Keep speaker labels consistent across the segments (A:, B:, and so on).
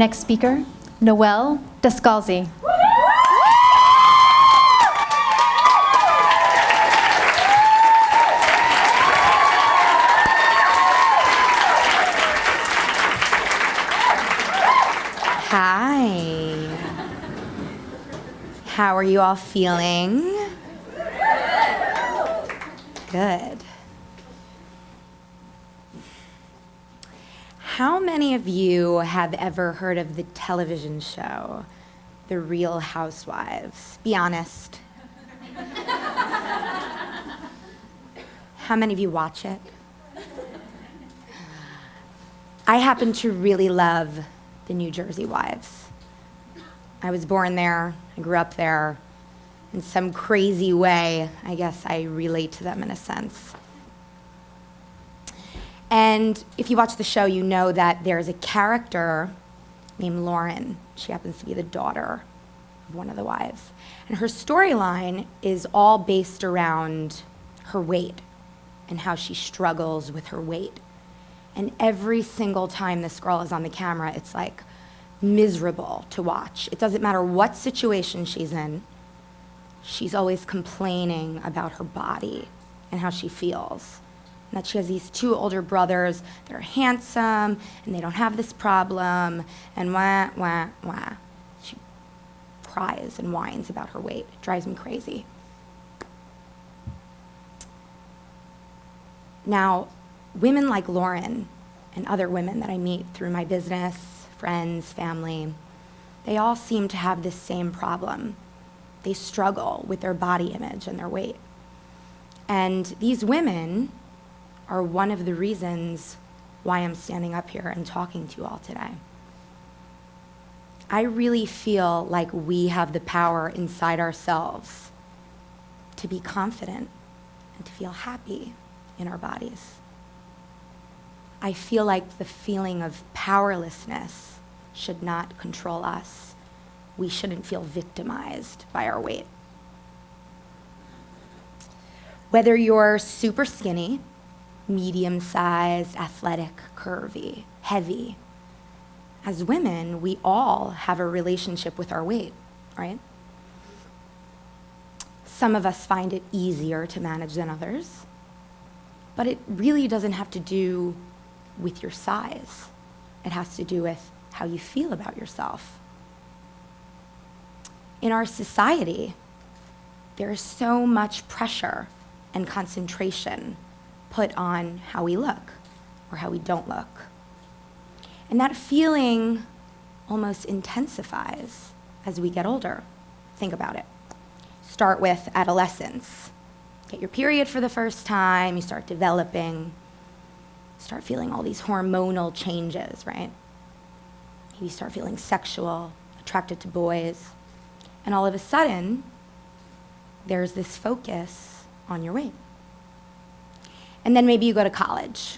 A: next speaker, Noel Descalzi.
B: Hi. How are you all feeling? Good. How many of you have ever heard of the television show, The Real Housewives? Be honest. How many of you watch it? I happen to really love the New Jersey wives. I was born there, I grew up there. In some crazy way, I guess I relate to them in a sense. And if you watch the show, you know that there's a character named Lauren. She happens to be the daughter of one of the wives. And her storyline is all based around her weight and how she struggles with her weight. And every single time this girl is on the camera, it's like miserable to watch. It doesn't matter what situation she's in, she's always complaining about her body and how she feels. And that she has these two older brothers that are handsome and they don't have this problem, and wah, wah, wah. She cries and whines about her weight. It drives me crazy. Now, women like Lauren and other women that I meet through my business, friends, family, they all seem to have this same problem. They struggle with their body image and their weight. And these women are one of the reasons why I'm standing up here and talking to you all today. I really feel like we have the power inside ourselves to be confident and to feel happy in our bodies. I feel like the feeling of powerlessness should not control us. We shouldn't feel victimized by our weight. Whether you're super skinny, medium-sized, athletic, curvy, heavy, as women, we all have a relationship with our weight, right? Some of us find it easier to manage than others, but it really doesn't have to do with your size. It has to do with how you feel about yourself. In our society, there is so much pressure and concentration put on how we look or how we don't look. And that feeling almost intensifies as we get older. Think about it. Start with adolescence. Get your period for the first time, you start developing, start feeling all these hormonal changes, right? You start feeling sexual, attracted to boys, and all of a sudden, there's this focus on your weight. And then maybe you go to college,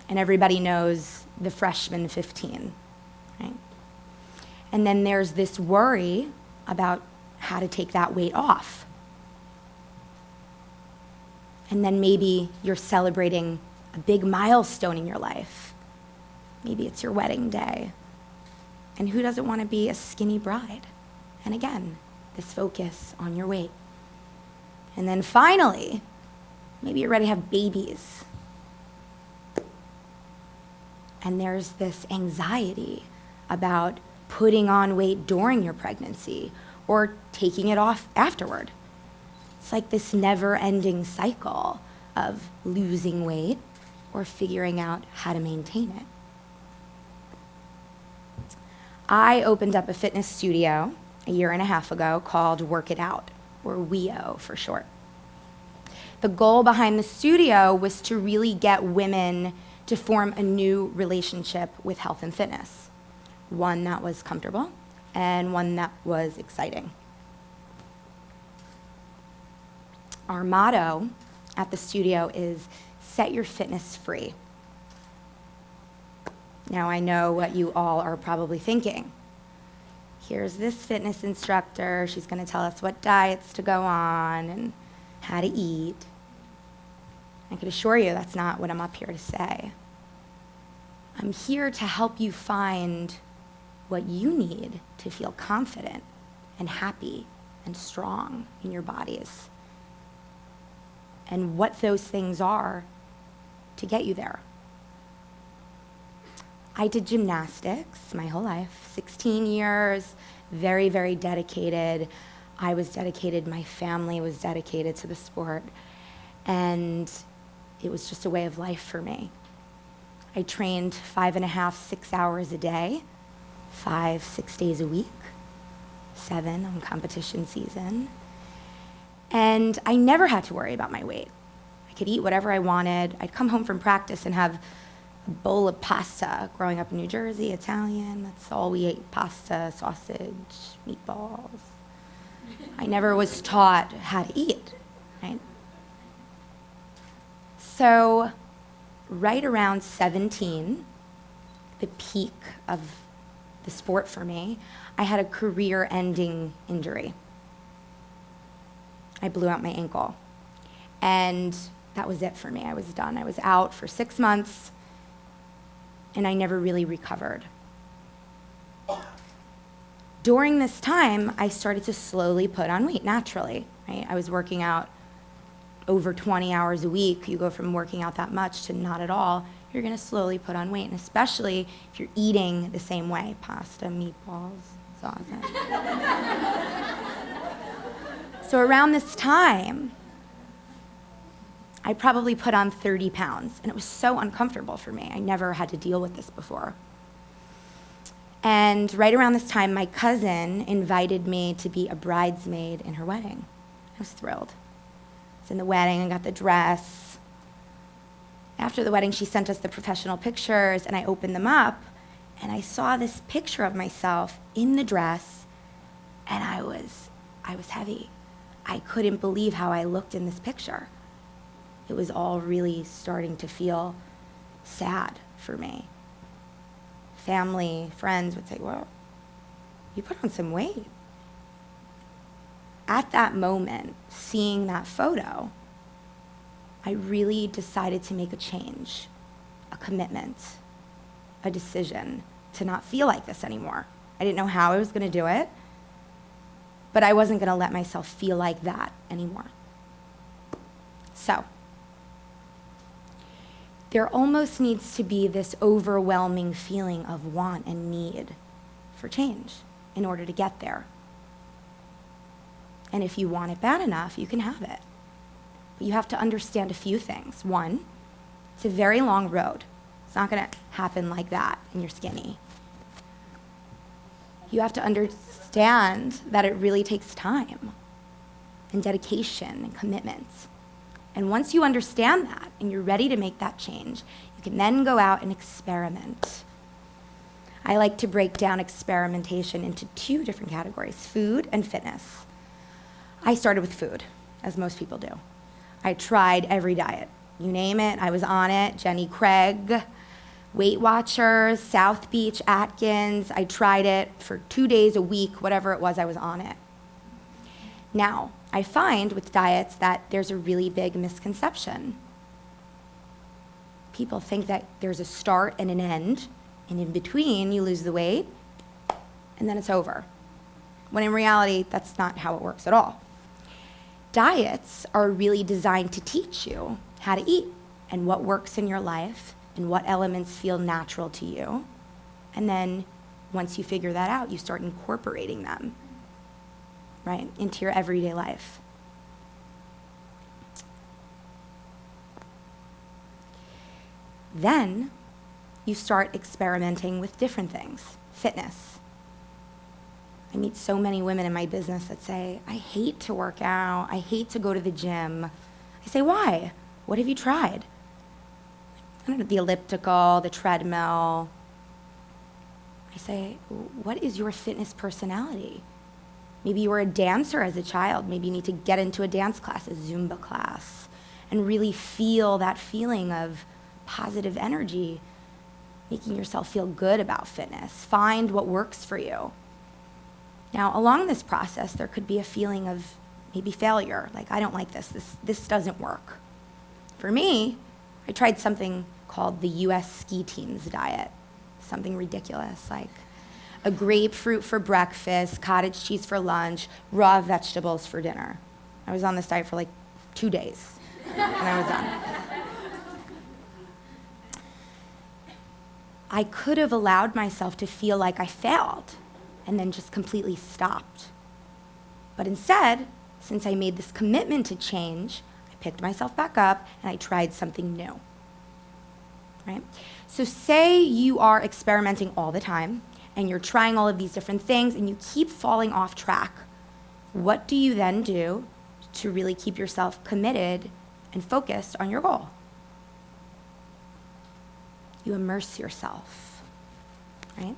B: and everybody knows the freshman 15, right? And then there's this worry about how to take that weight off. And then maybe you're celebrating a big milestone in your life. Maybe it's your wedding day. And who doesn't want to be a skinny bride? And again, this focus on your weight. And then finally, maybe you're ready to have babies. And there's this anxiety about putting on weight during your pregnancy or taking it off afterward. It's like this never-ending cycle of losing weight or figuring out how to maintain it. I opened up a fitness studio a year and a half ago called Work It Out, or WEO for short. The goal behind the studio was to really get women to form a new relationship with health and fitness, one that was comfortable and one that was exciting. Our motto at the studio is set your fitness free. Now I know what you all are probably thinking. Here's this fitness instructor, she's gonna tell us what diets to go on and how to eat. I can assure you that's not what I'm up here to say. I'm here to help you find what you need to feel confident and happy and strong in your bodies, and what those things are to get you there. I did gymnastics my whole life, 16 years, very, very dedicated. I was dedicated, my family was dedicated to the sport, and it was just a way of life for me. I trained 5.5, 6 hours a day, 5, 6 days a week, 7 on competition season. And I never had to worry about my weight. I could eat whatever I wanted. I'd come home from practice and have a bowl of pasta. Growing up in New Jersey, Italian, that's all we ate: pasta, sausage, meatballs. I never was taught how to eat, right? So right around 17, the peak of the sport for me, I had a career-ending injury. I blew out my ankle. And that was it for me. I was done. I was out for 6 months, and I never really recovered. During this time, I started to slowly put on weight naturally, right? I was working out over 20 hours a week. You go from working out that much to not at all. You're going to slowly put on weight, and especially if you're eating the same way: pasta, meatballs, sausage. So around this time, I probably put on 30 pounds, and it was so uncomfortable for me. I never had to deal with this before. And right around this time, my cousin invited me to be a bridesmaid in her wedding. I was thrilled. I was in the wedding, I got the dress. After the wedding, she sent us the professional pictures, and I opened them up, and I saw this picture of myself in the dress, and I was heavy. I couldn't believe how I looked in this picture. It was all really starting to feel sad for me. Family, friends would say, well, you put on some weight. At that moment, seeing that photo, I really decided to make a change, a commitment, a decision to not feel like this anymore. I didn't know how I was going to do it, but I wasn't going to let myself feel like that anymore. So, there almost needs to be this overwhelming feeling of want and need for change in order to get there. And if you want it bad enough, you can have it. But you have to understand a few things. One, it's a very long road. It's not going to happen like that and you're skinny. You have to understand that it really takes time and dedication and commitments. And once you understand that and you're ready to make that change, you can then go out and experiment. I like to break down experimentation into 2 different categories: food and fitness. I started with food, as most people do. I tried every diet. You name it, I was on it. Jenny Craig, Weight Watchers, South Beach, Atkins. I tried it for 2 days a week, whatever it was, I was on it. Now, I find with diets that there's a really big misconception. People think that there's a start and an end, and in between you lose the weight, and then it's over. When in reality, that's not how it works at all. Diets are really designed to teach you how to eat and what works in your life and what elements feel natural to you. And then once you figure that out, you start incorporating them, right, into your everyday life. Then you start experimenting with different things. Fitness. I meet so many women in my business that say, I hate to work out, I hate to go to the gym. I say, why? What have you tried? I don't know, the elliptical, the treadmill. I say, what is your fitness personality? Maybe you were a dancer as a child. Maybe you need to get into a dance class, a Zumba class, and really feel that feeling of positive energy, making yourself feel good about fitness. Find what works for you. Now, along this process, there could be a feeling of maybe failure, like, I don't like this doesn't work. For me, I tried something called the US ski team's diet, something ridiculous, like a grapefruit for breakfast, cottage cheese for lunch, raw vegetables for dinner. I was on this diet for like 2 days, and I was done. I could have allowed myself to feel like I failed and then just completely stopped. But instead, since I made this commitment to change, I picked myself back up and I tried something new. Right? So say you are experimenting all the time and you're trying all of these different things and you keep falling off track. What do you then do to really keep yourself committed and focused on your goal? You immerse yourself, right?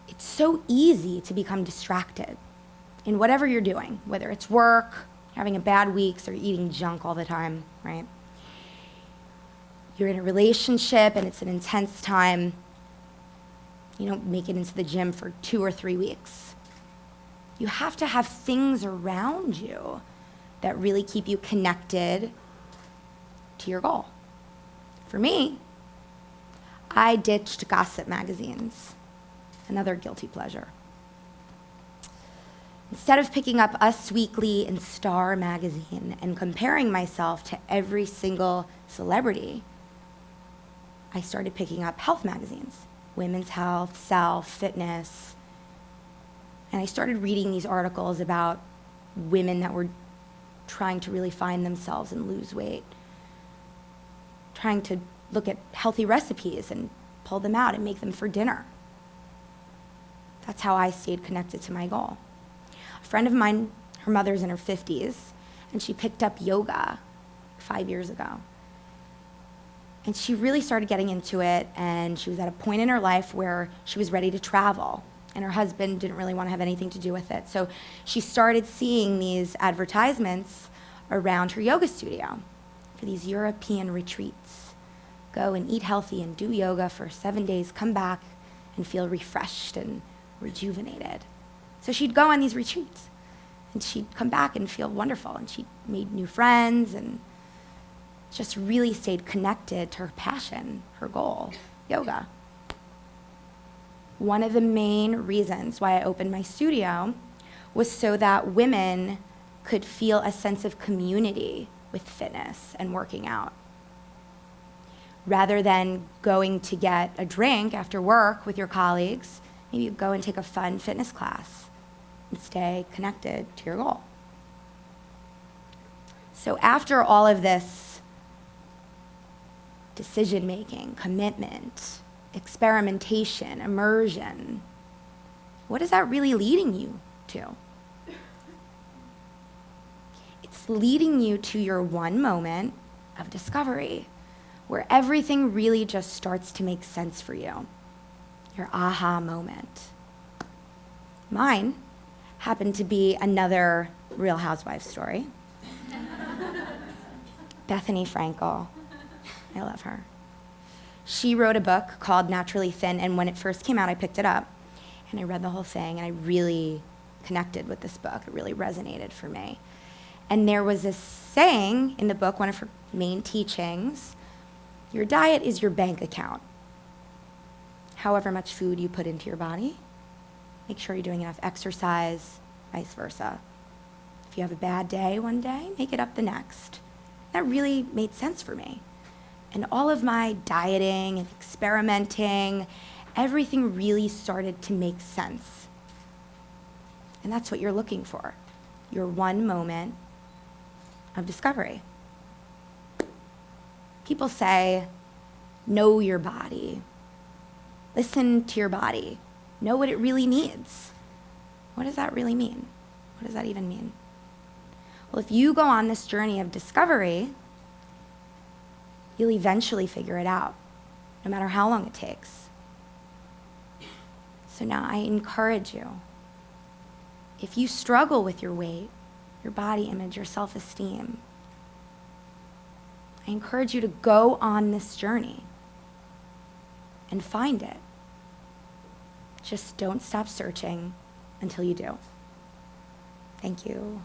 B: It's so easy to become distracted in whatever you're doing, whether it's work, having a bad week, or eating junk all the time, right? You're in a relationship and it's an intense time. You don't make it into the gym for 2 or 3 weeks. You have to have things around you that really keep you connected to your goal. For me, I ditched gossip magazines, another guilty pleasure. Instead of picking up Us Weekly and Star magazine and comparing myself to every single celebrity, I started picking up health magazines, women's health, self, fitness. And I started reading these articles about women that were trying to really find themselves and lose weight, trying to look at healthy recipes and pull them out and make them for dinner. That's how I stayed connected to my goal. A friend of mine, her mother's in her 50s, and she picked up yoga 5 years ago. And she really started getting into it, and she was at a point in her life where she was ready to travel, and her husband didn't really want to have anything to do with it. So she started seeing these advertisements around her yoga studio for these European retreats. Go and eat healthy and do yoga for 7 days, come back and feel refreshed and rejuvenated. So she'd go on these retreats, and she'd come back and feel wonderful, and she made new friends and just really stayed connected to her passion, her goal, yoga. One of the main reasons why I opened my studio was so that women could feel a sense of community with fitness and working out. Rather than going to get a drink after work with your colleagues, maybe you go and take a fun fitness class and stay connected to your goal. So after all of this decision-making, commitment, experimentation, immersion, what is that really leading you to? It's leading you to your one moment of discovery, where everything really just starts to make sense for you, your aha moment. Mine happened to be another Real Housewives story. Bethany Frankel, I love her. She wrote a book called Naturally Thin, and when it first came out, I picked it up, and I read the whole thing, and I really connected with this book. It really resonated for me. And there was this saying in the book, one of her main teachings, your diet is your bank account. However much food you put into your body, make sure you're doing enough exercise, vice versa. If you have a bad day one day, make it up the next. That really made sense for me. And all of my dieting and experimenting, everything really started to make sense. And that's what you're looking for, your one moment of discovery. People say, know your body. Listen to your body. Know what it really needs. What does that really mean? What does that even mean? Well, if you go on this journey of discovery, you'll eventually figure it out, no matter how long it takes. So now I encourage you, if you struggle with your weight, your body image, your self-esteem, I encourage you to go on this journey and find it. Just don't stop searching until you do. Thank you.